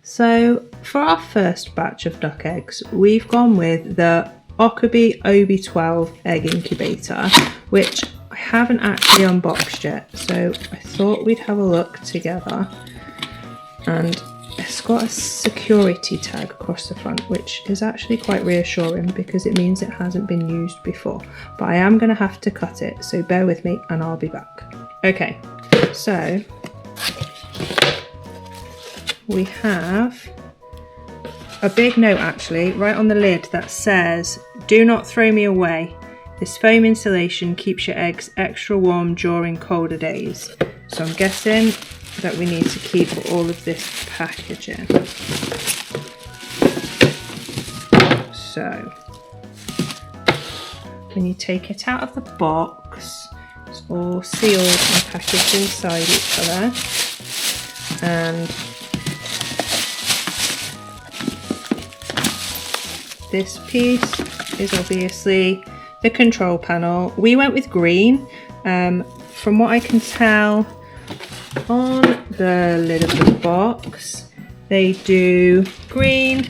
So for our first batch of duck eggs, we've gone with the Okkobi OBI Egg Incubator, which I haven't actually unboxed yet, so I thought we'd have a look together. And it's got a security tag across the front, which is actually quite reassuring because it means it hasn't been used before. But I am going to have to cut it, so bear with me and I'll be back. Okay, so we have a big note actually right on the lid that says, "Do not throw me away. This foam insulation keeps your eggs extra warm during colder days." So I'm guessing that we need to keep all of this packaging. So when you take it out of the box, it's all sealed and packaged inside each other. And this piece is obviously the control panel. We went with green. From what I can tell on the lid of the box, they do green,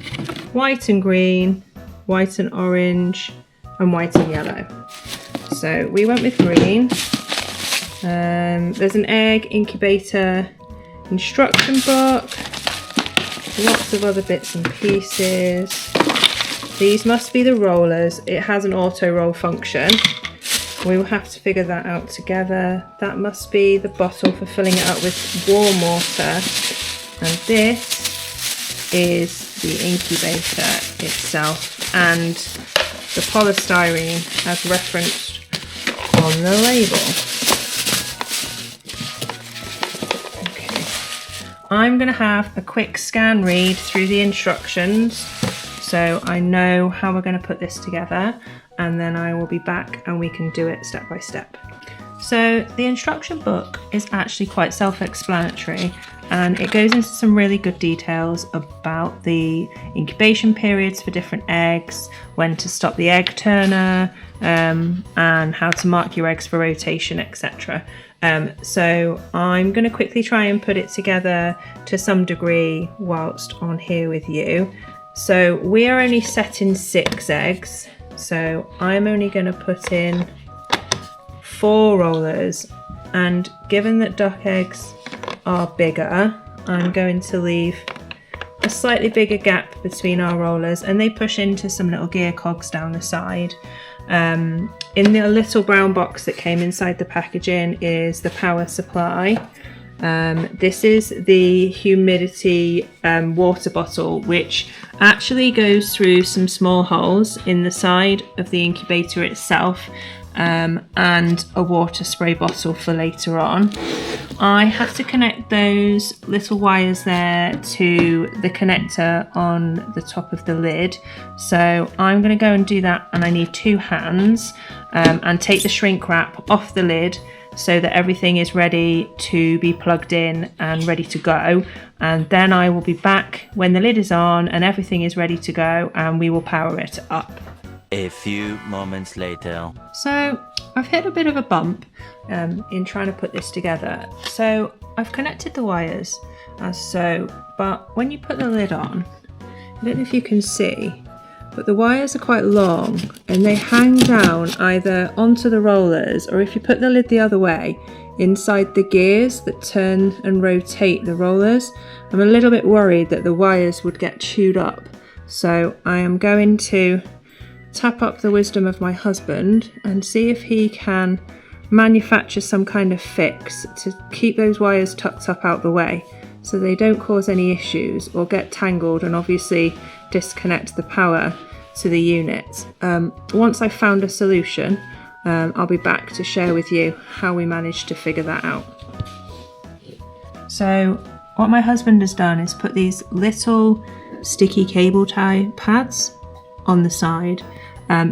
white and green, white and orange, and white and yellow. So we went with green. There's an egg incubator instruction book, lots of other bits and pieces. These must be the rollers. It has an auto roll function. We will have to figure that out together. That must be the bottle for filling it up with warm water. And this is the incubator itself and the polystyrene as referenced on the label. Okay. I'm going to have a quick scan read through the instructions so I know how we're going to put this together, and then I will be back and we can do it step by step. So the instruction book is actually quite self-explanatory, and it goes into some really good details about the incubation periods for different eggs, when to stop the egg turner, and how to mark your eggs for rotation, etc. So I'm going to quickly try and put it together to some degree whilst on here with you. So we are only setting 6 eggs, so I'm only going to put in 4 rollers, and given that duck eggs are bigger, I'm going to leave a slightly bigger gap between our rollers, and they push into some little gear cogs down the side. In the little brown box that came inside the packaging is the power supply. This is the humidity water bottle, which actually goes through some small holes in the side of the incubator itself, and a water spray bottle for later on. I have to connect those little wires there to the connector on the top of the lid, so I'm going to go and do that, and I need 2 hands, and take the shrink wrap off the lid so that everything is ready to be plugged in and ready to go, and then I will be back when the lid is on and everything is ready to go, and we will power it up. A few moments later. So I've hit a bit of a bump in trying to put this together. So I've connected the wires as so, but when you put the lid on, I don't know if you can see, but the wires are quite long and they hang down either onto the rollers, or if you put the lid the other way, inside the gears that turn and rotate the rollers. I'm a little bit worried that the wires would get chewed up. So I am going to tap up the wisdom of my husband and see if he can manufacture some kind of fix to keep those wires tucked up out the way so they don't cause any issues or get tangled and obviously disconnect the power to the unit. Once I've found a solution, I'll be back to share with you how we managed to figure that out. So what my husband has done is put these little sticky cable tie pads on the side,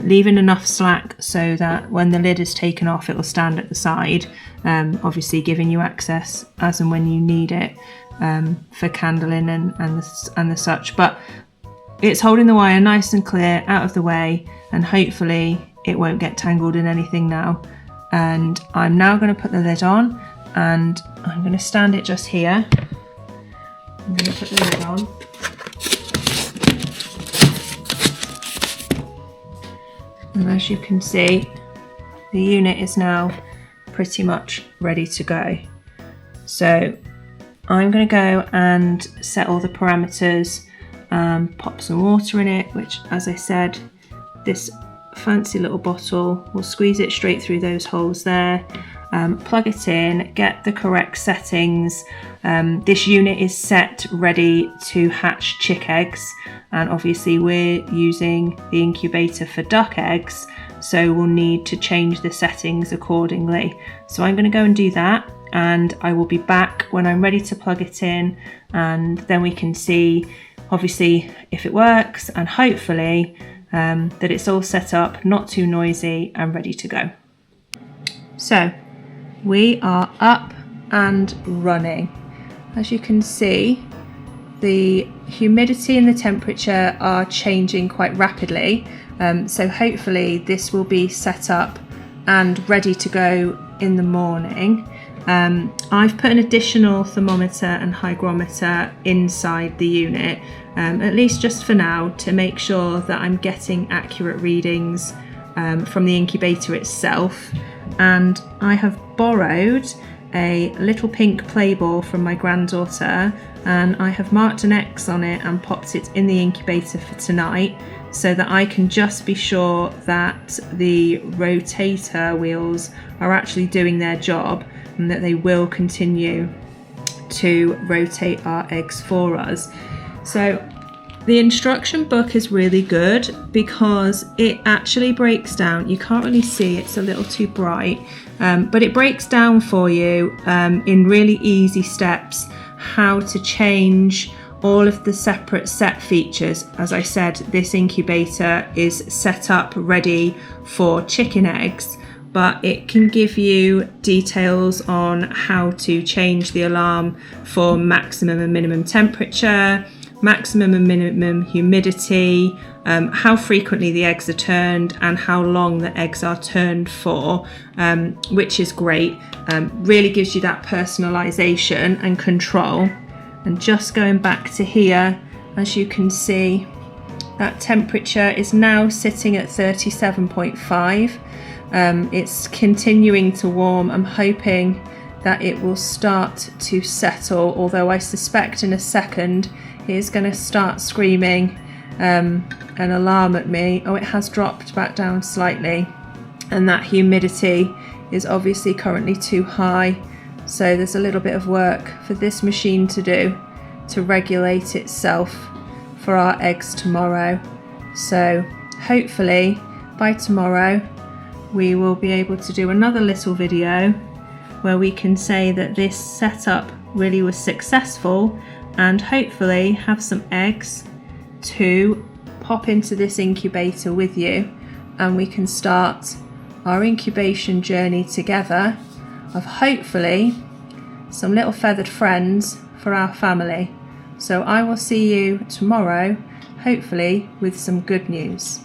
leaving enough slack so that when the lid is taken off it will stand at the side, obviously giving you access as and when you need it for candling and the such. But it's holding the wire nice and clear out of the way, and hopefully it won't get tangled in anything now. And I'm now going to put the lid on, and I'm going to stand it just here. I'm going to put the lid on. And as you can see, the unit is now pretty much ready to go. So I'm going to go and set all the parameters, pop some water in it, which, as I said, this fancy little bottle will squeeze it straight through those holes there. Plug it in, get the correct settings. This unit is set ready to hatch chick eggs, and obviously we're using the incubator for duck eggs, so we'll need to change the settings accordingly. So I'm going to go and do that, and I will be back when I'm ready to plug it in, and then we can see obviously if it works, and hopefully that it's all set up, not too noisy, and ready to go. So we are up and running. As you can see, the humidity and the temperature are changing quite rapidly, so hopefully this will be set up and ready to go in the morning. I've put an additional thermometer and hygrometer inside the unit, at least just for now, to make sure that I'm getting accurate readings from the incubator itself. And I have borrowed a little pink play ball from my granddaughter, and I have marked an X on it and popped it in the incubator for tonight, so that I can just be sure that the rotator wheels are actually doing their job, and that they will continue to rotate our eggs for us. So the instruction book is really good because it actually breaks down, you can't really see, it's a little too bright, but it breaks down for you in really easy steps how to change all of the separate set features. As I said, this incubator is set up ready for chicken eggs, but it can give you details on how to change the alarm for maximum and minimum temperature, maximum and minimum humidity, how frequently the eggs are turned, and how long the eggs are turned for, which is great. Really gives you that personalisation and control. And just going back to here, as you can see, that temperature is now sitting at 37.5. It's continuing to warm. I'm hoping that it will start to settle, although I suspect in a second it is going to start screaming an alarm at me. Oh, it has dropped back down slightly, and that humidity is obviously currently too high, so there's a little bit of work for this machine to do to regulate itself for our eggs tomorrow. So hopefully by tomorrow we will be able to do another little video where we can say that this setup really was successful, and hopefully have some eggs to pop into this incubator with you, and we can start our incubation journey together of hopefully some little feathered friends for our family. So I will see you tomorrow, hopefully with some good news.